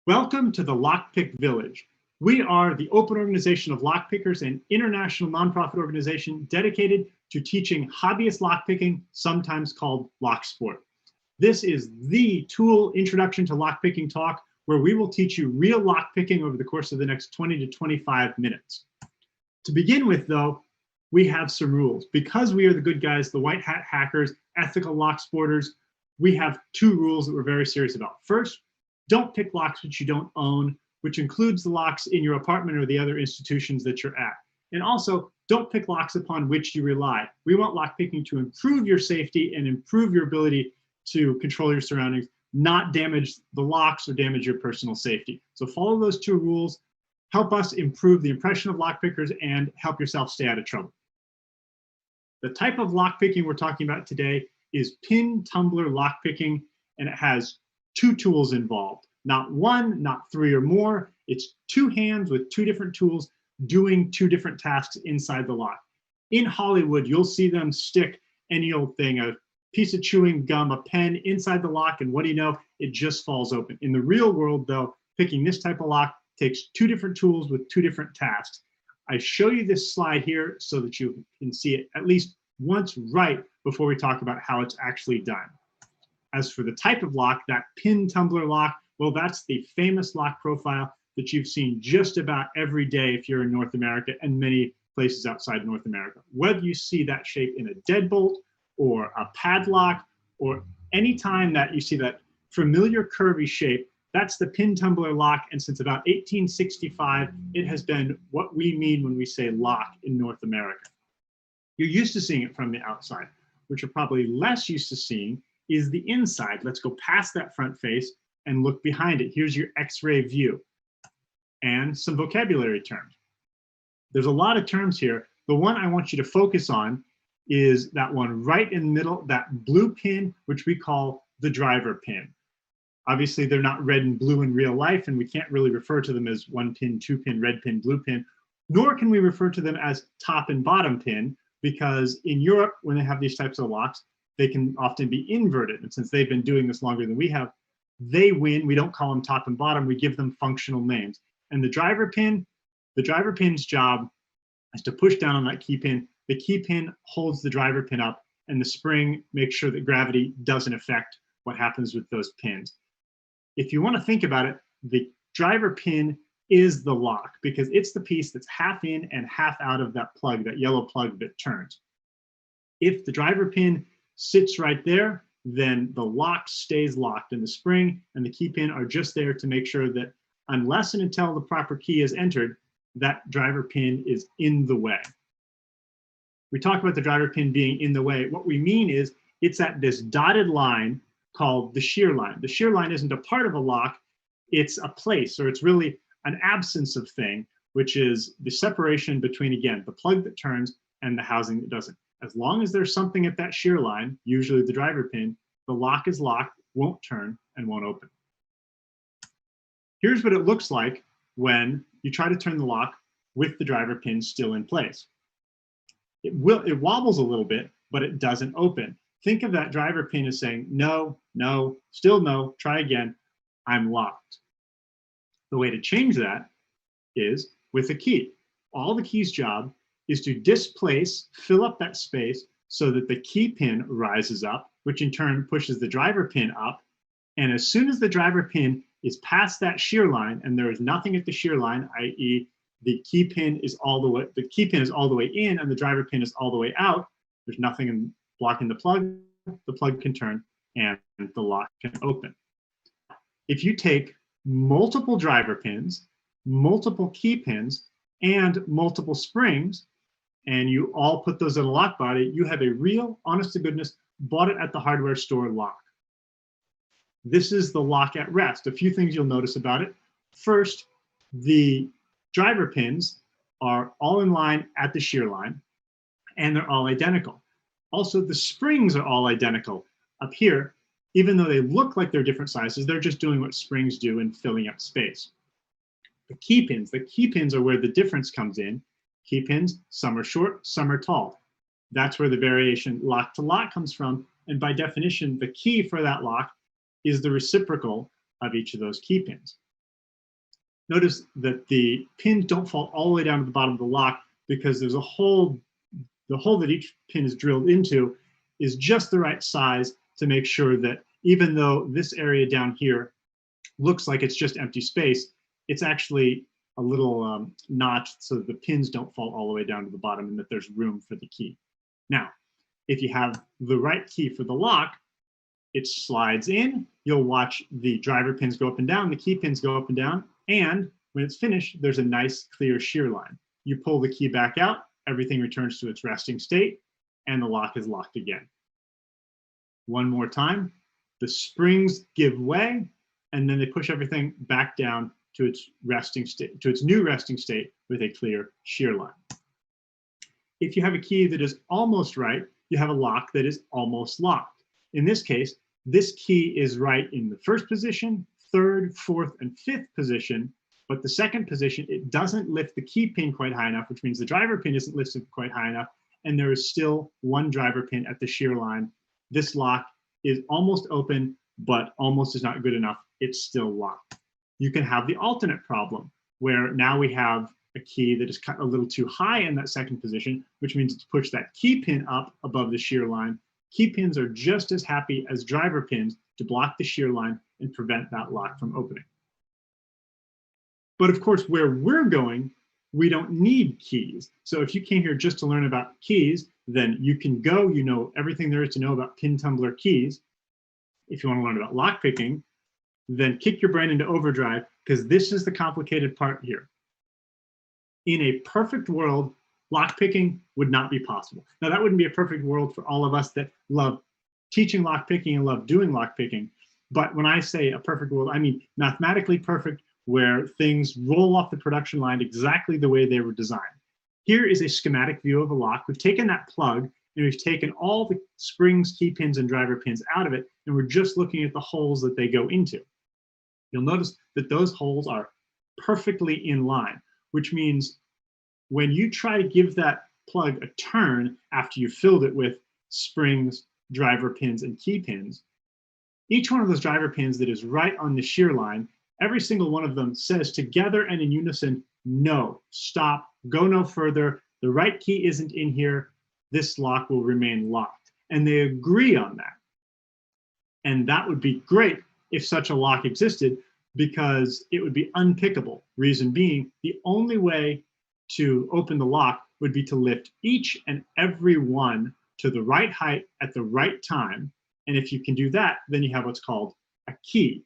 Welcome to the Lockpick Village. We are the open organization of lockpickers, an international nonprofit organization dedicated to teaching hobbyist lockpicking, sometimes called lock sport. This is the TOOOL Introduction to Lockpicking talk, where we will teach you real lockpicking over the course of the next 20 to 25 minutes. To begin with, though, we have some rules. Because we are the good guys, the white hat hackers, ethical lock sporters, we have two rules that we're very serious about. First, don't pick locks which you don't own, which includes the locks in your apartment or the other institutions that you're at. And also, don't pick locks upon which you rely. We want lockpicking to improve your safety and improve your ability to control your surroundings, not damage the locks or damage your personal safety. So follow those two rules, help us improve the impression of lockpickers, and help yourself stay out of trouble. The type of lockpicking we're talking about today is pin tumbler lockpicking, and it has two tools involved. Not one, not three or more. It's two hands with two different tools doing two different tasks inside the lock. In Hollywood, you'll see them stick any old thing, a piece of chewing gum, a pen inside the lock, and what do you know? It just falls open. In the real world, though, picking this type of lock takes two different tools with two different tasks. I show you this slide here so that you can see it at least once right before we talk about how it's actually done. As for the type of lock, that pin tumbler lock, well, that's the famous lock profile that you've seen just about every day if you're in North America and many places outside North America. Whether you see that shape in a deadbolt or a padlock, or any time that you see that familiar curvy shape, that's the pin tumbler lock. And since about 1865, it has been what we mean when we say lock in North America. You're used to seeing it from the outside. What you're probably less used to seeing is the inside. Let's go past that front face and look behind it. Here's your X-ray view and some vocabulary terms. There's a lot of terms here. The one I want you to focus on is that one right in the middle, that blue pin, which we call the driver pin. Obviously, they're not red and blue in real life, and we can't really refer to them as one pin, two pin, red pin, blue pin, nor can we refer to them as top and bottom pin, because in Europe, when they have these types of locks, they can often be inverted. And since they've been doing this longer than we have, they win. We don't call them top and bottom. We give them functional names. And the driver pin's job is to push down on that key pin. The key pin holds the driver pin up, and the spring makes sure that gravity doesn't affect what happens with those pins. If you want to think about it, the driver pin is the lock because it's the piece that's half in and half out of that plug, that yellow plug that turns. If the driver pin sits right there, then the lock stays locked, and the spring and the key pin are just there to make sure that unless and until the proper key is entered, that driver pin is in the way. We talk about the driver pin being in the way. What we mean is it's at this dotted line called the shear line. The shear line isn't a part of a lock, it's a place, or it's really an absence of thing, which is the separation between, again, the plug that turns and the housing that doesn't. As long as there's something at that shear line, usually the driver pin, the lock is locked, won't turn, and won't open. Here's what it looks like when you try to turn the lock with the driver pin still in place. It wobbles a little bit, but it doesn't open. Think of that driver pin as saying, no, no, still no, try again, I'm locked. The way to change that is with a key. All the key's job is to displace, fill up that space so that the key pin rises up, which in turn pushes the driver pin up. And as soon as the driver pin is past that shear line and there is nothing at the shear line, i.e. the key pin is all the way in and the driver pin is all the way out, there's nothing blocking the plug can turn and the lock can open. If you take multiple driver pins, multiple key pins, and multiple springs, and you all put those in a lock body, you have a real, honest to goodness, bought it at the hardware store lock. This is the lock at rest. A few things you'll notice about it. First, the driver pins are all in line at the shear line, and they're all identical. Also, the springs are all identical. Up here, even though they look like they're different sizes, they're just doing what springs do in filling up space. The key pins are where the difference comes in. Key pins, some are short, some are tall. That's where the variation lock to lock comes from. And by definition, the key for that lock is the reciprocal of each of those key pins. notice that the pins don't fall all the way down to the bottom of the lock because there's a hole, the hole that each pin is drilled into is just the right size to make sure that even though this area down here looks like it's just empty space, it's actually a little notch so that the pins don't fall all the way down to the bottom and that there's room for the key. Now, if you have the right key for the lock, it slides in, you'll watch the driver pins go up and down, the key pins go up and down, and when it's finished, there's a nice clear shear line. You pull the key back out, everything returns to its resting state, and the lock is locked again. One more time, the springs give way, and then they push everything back down to its resting state, to its new resting state with a clear shear line. If you have a key that is almost right, you have a lock that is almost locked. In this case, this key is right in the first position, third, fourth, and fifth position, but the second position, it doesn't lift the key pin quite high enough, which means the driver pin isn't lifted quite high enough, and there is still one driver pin at the shear line. This lock is almost open, but almost is not good enough. It's still locked. You can have the alternate problem, where now we have a key that is cut a little too high in that second position, which means to push that key pin up above the shear line. Key pins are just as happy as driver pins to block the shear line and prevent that lock from opening. But of course, where we're going, we don't need keys. So if you came here just to learn about keys, then you can go, you know everything there is to know about pin tumbler keys. If you want to learn about lockpicking, then kick your brain into overdrive, because this is the complicated part here. In a perfect world, lockpicking would not be possible. Now, that wouldn't be a perfect world for all of us that love teaching lockpicking and love doing lockpicking. But when I say a perfect world, I mean mathematically perfect, where things roll off the production line exactly the way they were designed. Here is a schematic view of a lock. We've taken that plug and we've taken all the springs, key pins, and driver pins out of it, and we're just looking at the holes that they go into. You'll notice that those holes are perfectly in line, which means when you try to give that plug a turn after you filled it with springs, driver pins, and key pins, each one of those driver pins that is right on the shear line, every single one of them says together and in unison, no, stop, go no further, the right key isn't in here, this lock will remain locked. And they agree on that. And that would be great if such a lock existed, because it would be unpickable. Reason being, the only way to open the lock would be to lift each and every one to the right height at the right time. And if you can do that, then you have what's called a key.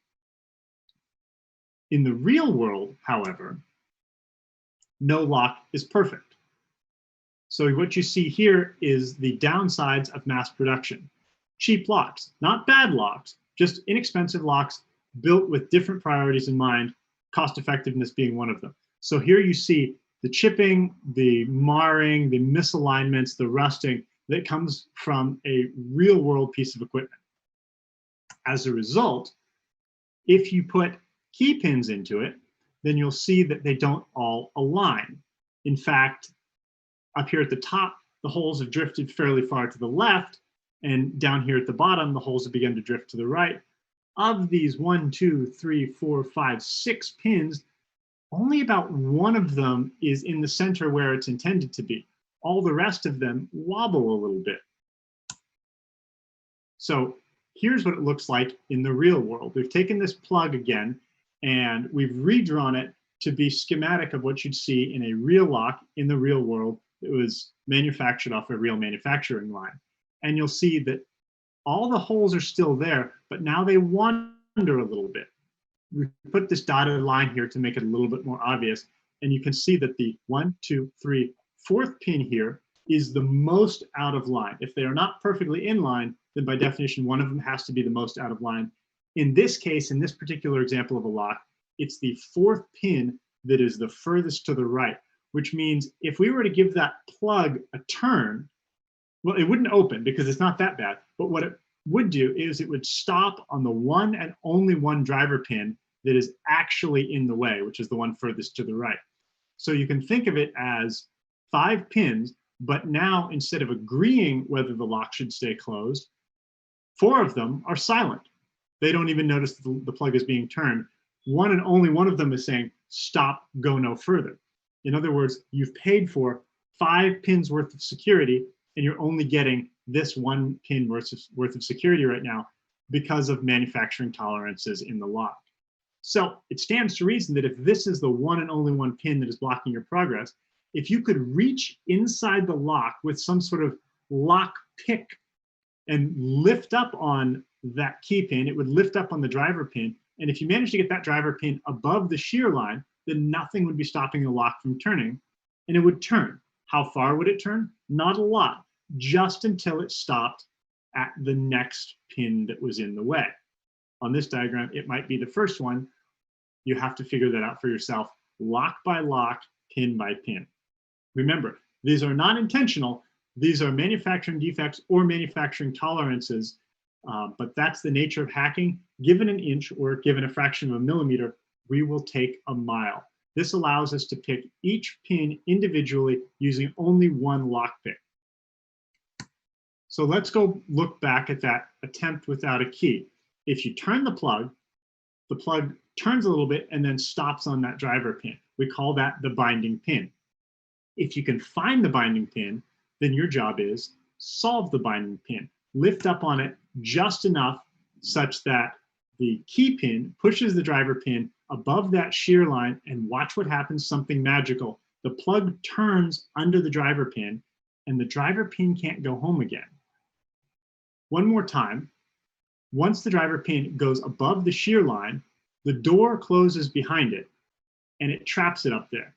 In the real world, however, no lock is perfect. So what you see here is the downsides of mass production. Cheap locks, not bad locks, just inexpensive locks built with different priorities in mind, cost effectiveness being one of them. So here you see the chipping, the marring, the misalignments, the rusting that comes from a real world piece of equipment. As a result, if you put key pins into it, then you'll see that they don't all align. In fact, up here at the top, the holes have drifted fairly far to the left, and down here at the bottom, the holes have begun to drift to the right. Of these 1, 2, 3, 4, 5, 6 pins, only about one of them is in the center where it's intended to be. All the rest of them wobble a little bit. So here's what it looks like in the real world. We've taken this plug again, and we've redrawn it to be schematic of what you'd see in a real lock in the real world that was manufactured off a real manufacturing line. And you'll see that all the holes are still there, but now they wander a little bit. We put this dotted line here to make it a little bit more obvious. And you can see that the 1, 2, 3, 4th pin here is the most out of line. If they are not perfectly in line, then by definition, one of them has to be the most out of line. In this case, in this particular example of a lock, it's the 4th pin that is the furthest to the right, which means if we were to give that plug a turn, well, it wouldn't open because it's not that bad, but what it would do is it would stop on the one and only one driver pin that is actually in the way, which is the one furthest to the right. So you can think of it as 5 pins, but now instead of agreeing whether the lock should stay closed, 4 of them are silent. They don't even notice that the plug is being turned. One and only one of them is saying, stop, go no further. In other words, you've paid for 5 pins worth of security, and you're only getting this 1 pin worth of security right now because of manufacturing tolerances in the lock. So it stands to reason that if this is the one and only 1 pin that is blocking your progress, if you could reach inside the lock with some sort of lock pick and lift up on that key pin, it would lift up on the driver pin. And if you manage to get that driver pin above the shear line, then nothing would be stopping the lock from turning, and it would turn. How far would it turn? Not a lot, just until it stopped at the next pin that was in the way. On this diagram, it might be the first one. You have to figure that out for yourself, lock by lock, pin by pin. Remember, these are not intentional. These are manufacturing defects or manufacturing tolerances, but that's the nature of hacking. Given an inch or given a fraction of a millimeter, we will take a mile. This allows us to pick each pin individually using only 1 lockpick. So let's go look back at that attempt without a key. If you turn the plug turns a little bit and then stops on that driver pin. We call that the binding pin. If you can find the binding pin, then your job is solve the binding pin. Lift up on it just enough such that the key pin pushes the driver pin above that shear line, and watch what happens, something magical. The plug turns under the driver pin and the driver pin can't go home again. One more time. Once the driver pin goes above the shear line, the door closes behind it and it traps it up there.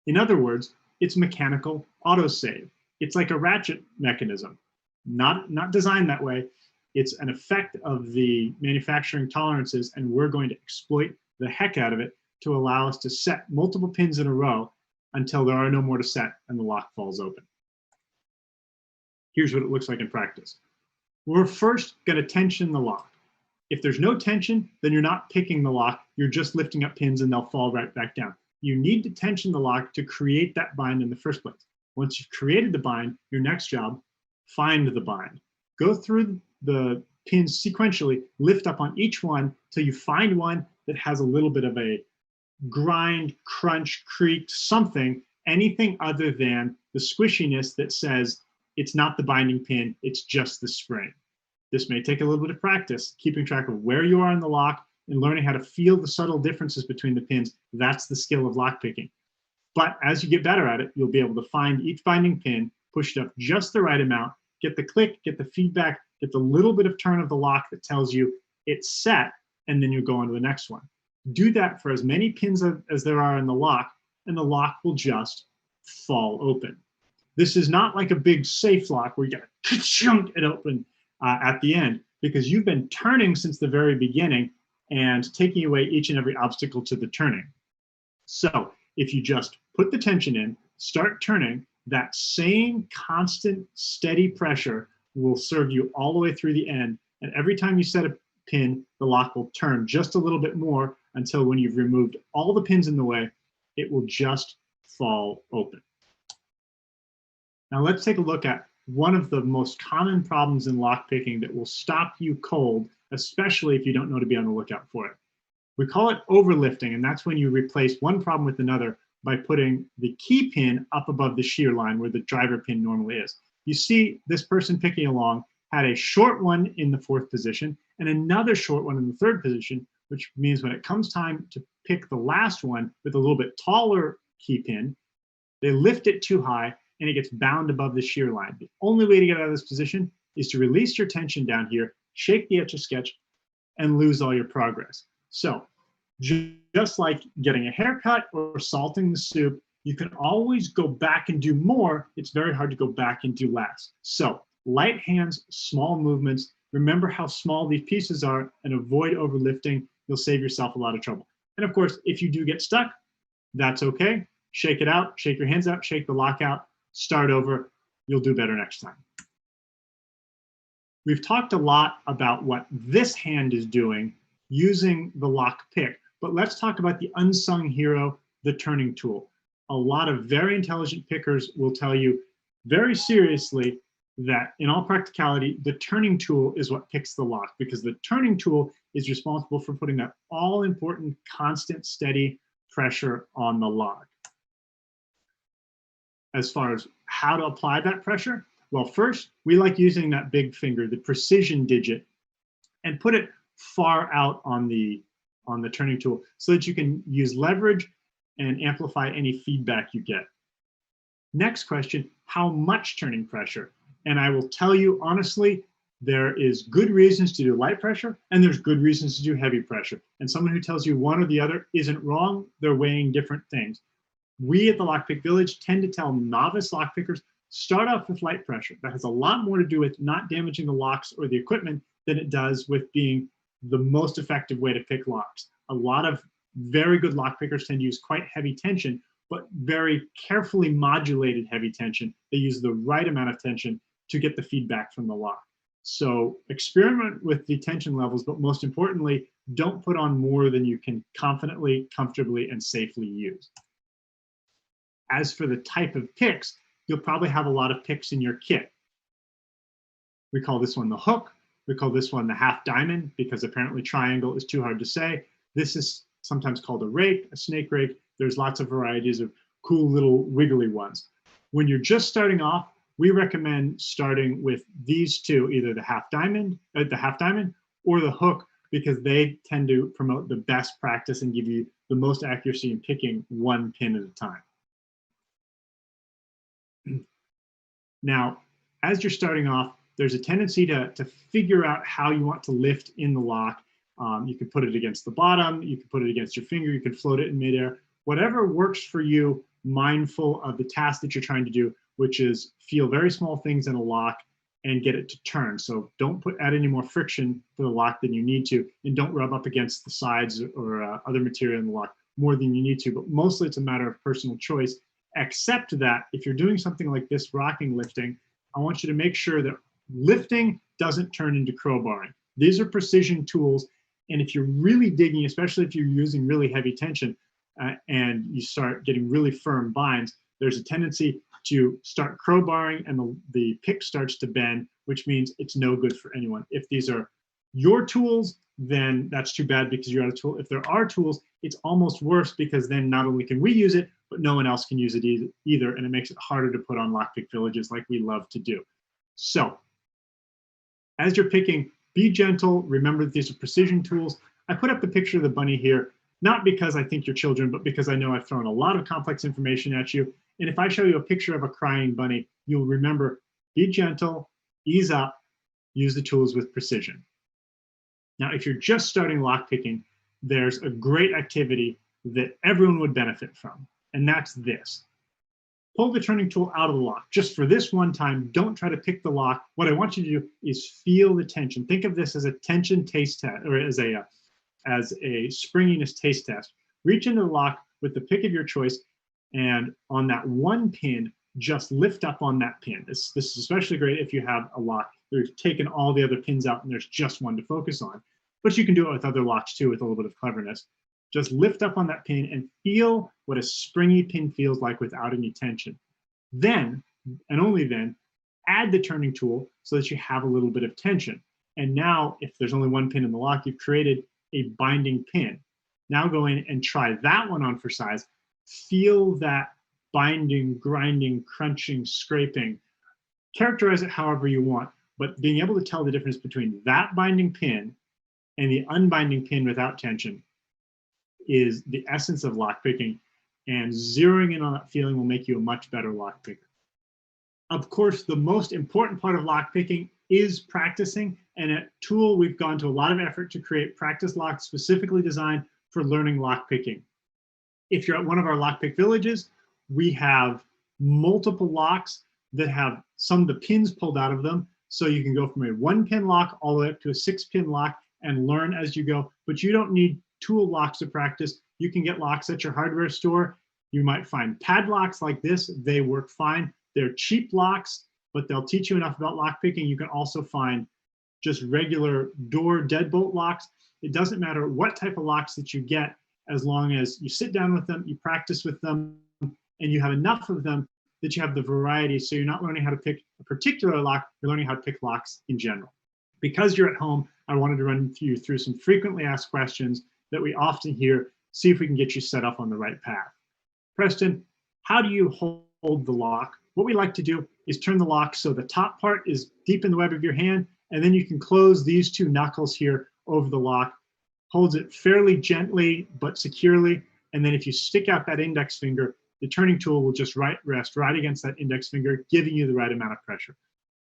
In other words, it's mechanical autosave. It's like a ratchet mechanism, not designed that way. It's an effect of the manufacturing tolerances, and we're going to exploit the heck out of it to allow us to set multiple pins in a row until there are no more to set and the lock falls open. Here's what it looks like in practice. We're first going to tension the lock. If there's no tension, then you're not picking the lock, you're just lifting up pins and they'll fall right back down. You need to tension the lock to create that bind in the first place. Once you've created the bind, your next job, find the bind. Go through the pins sequentially, lift up on each one till you find one that has a little bit of a grind, crunch, creak, something, anything other than the squishiness that says it's not the binding pin, it's just the spring. This may take a little bit of practice, keeping track of where you are in the lock and learning how to feel the subtle differences between the pins. That's the skill of lockpicking. But as you get better at it, you'll be able to find each binding pin, push it up just the right amount, get the click, get the feedback, get the little bit of turn of the lock that tells you it's set, and then you go on to the next one. Do that for as many pins as there are in the lock, and the lock will just fall open. This is not like a big safe lock where you gotta ka-chunk it open at the end, because you've been turning since the very beginning and taking away each and every obstacle to the turning. So if you just put the tension in, start turning, that same constant steady pressure will serve you all the way through the end. And every time you set a pin, the lock will turn just a little bit more until when you've removed all the pins in the way, it will just fall open. Now let's take a look at one of the most common problems in lockpicking that will stop you cold, especially if you don't know to be on the lookout for it. We call it overlifting, and that's when you replace one problem with another by putting the key pin up above the shear line where the driver pin normally is. You see this person picking along had a short one in the 4th position and another short one in the 3rd position, which means when it comes time to pick the last one with a little bit taller key pin, they lift it too high and it gets bound above the shear line. The only way to get out of this position is to release your tension down here, shake the Etch-a-Sketch, and lose all your progress. So just like getting a haircut or salting the soup, you can always go back and do more. It's very hard to go back and do less. So light hands, small movements. Remember how small these pieces are and avoid overlifting. You'll save yourself a lot of trouble. And of course, if you do get stuck, that's okay. Shake it out, shake your hands out, shake the lock out, start over. You'll do better next time. We've talked a lot about what this hand is doing using the lock pick, but let's talk about the unsung hero, the turning tool. A lot of very intelligent pickers will tell you very seriously that in all practicality, the turning tool is what picks the lock, because the turning tool is responsible for putting that all important, constant, steady pressure on the lock. As far as how to apply that pressure, well, first, we like using that big finger, the precision digit, and put it far out on the turning tool so that you can use leverage and amplify any feedback you get. Next question, how much turning pressure? And I will tell you honestly, there is good reasons to do light pressure and there's good reasons to do heavy pressure. And someone who tells you one or the other isn't wrong, they're weighing different things. We at the Lockpick Village tend to tell novice lockpickers, start off with light pressure. That has a lot more to do with not damaging the locks or the equipment than it does with being the most effective way to pick locks. A lot of very good lockpickers tend to use quite heavy tension, but very carefully modulated heavy tension. They use the right amount of tension to get the feedback from the lock. So experiment with the tension levels, but most importantly, don't put on more than you can confidently, comfortably, and safely use. As for the type of picks, you'll probably have a lot of picks in your kit. We call this one the hook. We call this one the half diamond because apparently triangle is too hard to say. This is sometimes called a rake, a snake rake. There's lots of varieties of cool little wiggly ones. When you're just starting off, we recommend starting with these two, either the half diamond or the hook, because they tend to promote the best practice and give you the most accuracy in picking one pin at a time. Now, as you're starting off, there's a tendency to figure out how you want to lift in the lock. You could put it against the bottom, you could put it against your finger, you could float it in midair. Whatever works for you, mindful of the task that you're trying to do, which is feel very small things in a lock and get it to turn. So don't add any more friction to the lock than you need to, and don't rub up against the sides or other material in the lock more than you need to. But mostly it's a matter of personal choice, except that if you're doing something like this rocking lifting, I want you to make sure that lifting doesn't turn into crowbarring. These are precision tools, and if you're really digging, especially if you're using really heavy tension and you start getting really firm binds, there's a tendency to start crowbarring and the pick starts to bend, which means it's no good for anyone. If these are your tools, then that's too bad because you're out of tool. If there are tools, it's almost worse because then not only can we use it, but no one else can use it either, and it makes it harder to put on Lockpick Villages like we love to do. So, as you're picking, be gentle. Remember that these are precision tools. I put up the picture of the bunny here, not because I think you're children, but because I know I've thrown a lot of complex information at you. And if I show you a picture of a crying bunny, you'll remember, be gentle, ease up, use the tools with precision. Now, if you're just starting lockpicking, there's a great activity that everyone would benefit from, and that's this. Pull the turning tool out of the lock. Just for this one time, don't try to pick the lock. What I want you to do is feel the tension. Think of this as a tension taste test, or as a springiness taste test. Reach into the lock with the pick of your choice, and on that one pin, just lift up on that pin. This is especially great if you have a lock where you've taken all the other pins out and there's just one to focus on. But you can do it with other locks too with a little bit of cleverness. Just lift up on that pin and feel what a springy pin feels like without any tension. Then, and only then, add the turning tool so that you have a little bit of tension. And now, if there's only one pin in the lock, you've created a binding pin. Now go in and try that one on for size. Feel that binding, grinding, crunching, scraping. Characterize it however you want, but being able to tell the difference between that binding pin and the unbinding pin without tension is the essence of lockpicking, and zeroing in on that feeling will make you a much better lockpicker. Of course, the most important part of lockpicking is practicing, and at TOOOL, we've gone to a lot of effort to create practice locks specifically designed for learning lockpicking. If you're at one of our Lockpick Villages, we have multiple locks that have some of the pins pulled out of them, so you can go from a 1-pin lock all the way up to a 6-pin lock and learn as you go, but you don't need TOOOL locks to practice. You can get locks at your hardware store. You might find padlocks like this. They work fine. They're cheap locks, but they'll teach you enough about lockpicking. You can also find just regular door deadbolt locks. It doesn't matter what type of locks that you get, as long as you sit down with them, you practice with them, and you have enough of them that you have the variety, so you're not learning how to pick a particular lock, you're learning how to pick locks in general. Because you're at home, I wanted to run you through some frequently asked questions that we often hear see if we can get you set up on the right path. Preston, how do you hold the lock? What we like to do is turn the lock so the top part is deep in the web of your hand, and then you can close these two knuckles here over the lock. Holds it fairly gently but securely, and then if you stick out that index finger, the turning tool will just rest right against that index finger, giving you the right amount of pressure.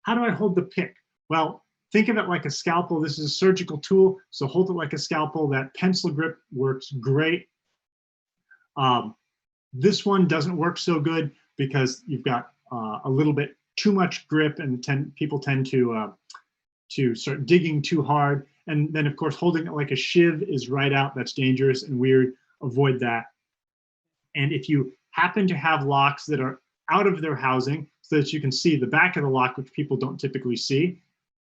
How do I hold the pick? Well, think of it like a scalpel. This is a surgical tool, so hold it like a scalpel. That pencil grip works great. This one doesn't work so good because you've got a little bit too much grip, and people tend to start digging too hard. And then, of course, holding it like a shiv is right out. That's dangerous and weird. Avoid that. And if you happen to have locks that are out of their housing so that you can see the back of the lock, which people don't typically see,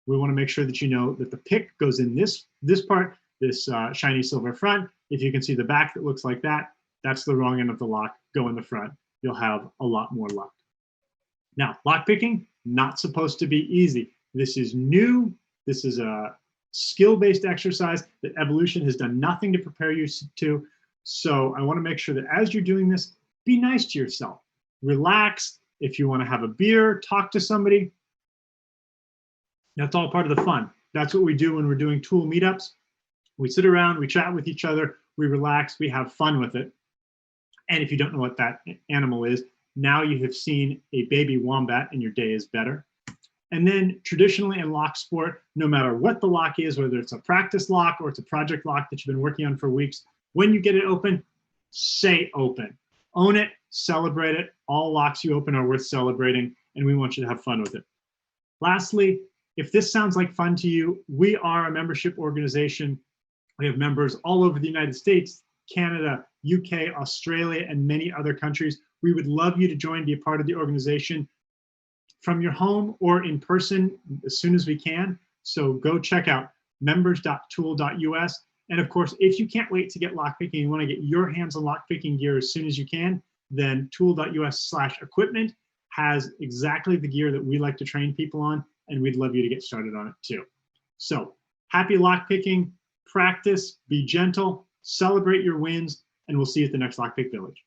we want to make sure that you know that the pick goes in this part, this shiny silver front. If you can see the back that looks like that, that's the wrong end of the lock. Go in the front. You'll have a lot more luck. Now, lockpicking, not supposed to be easy. This is new. This is a skill-based exercise that evolution has done nothing to prepare you to. So I want to make sure that as you're doing this, be nice to yourself. Relax. If you want to have a beer, talk to somebody. That's all part of the fun. That's what we do when we're doing tool meetups. We sit around, we chat with each other, we relax, we have fun with it. And if you don't know what that animal is, now you have seen a baby wombat and your day is better. And then traditionally in lock sport, no matter what the lock is, whether it's a practice lock or it's a project lock that you've been working on for weeks, when you get it open, say open. Own it, celebrate it. All locks you open are worth celebrating, and we want you to have fun with it. Lastly, if this sounds like fun to you, we are a membership organization. We have members all over the United States, Canada, UK, Australia, and many other countries. We would love you to join, be a part of the organization from your home or in person as soon as we can. So go check out members.toool.us. And of course, if you can't wait to get lockpicking, you want to get your hands on lockpicking gear as soon as you can, then tool.us/equipment has exactly the gear that we like to train people on, and we'd love you to get started on it too. So happy lockpicking, practice, be gentle, celebrate your wins, and we'll see you at the next Lockpick Village.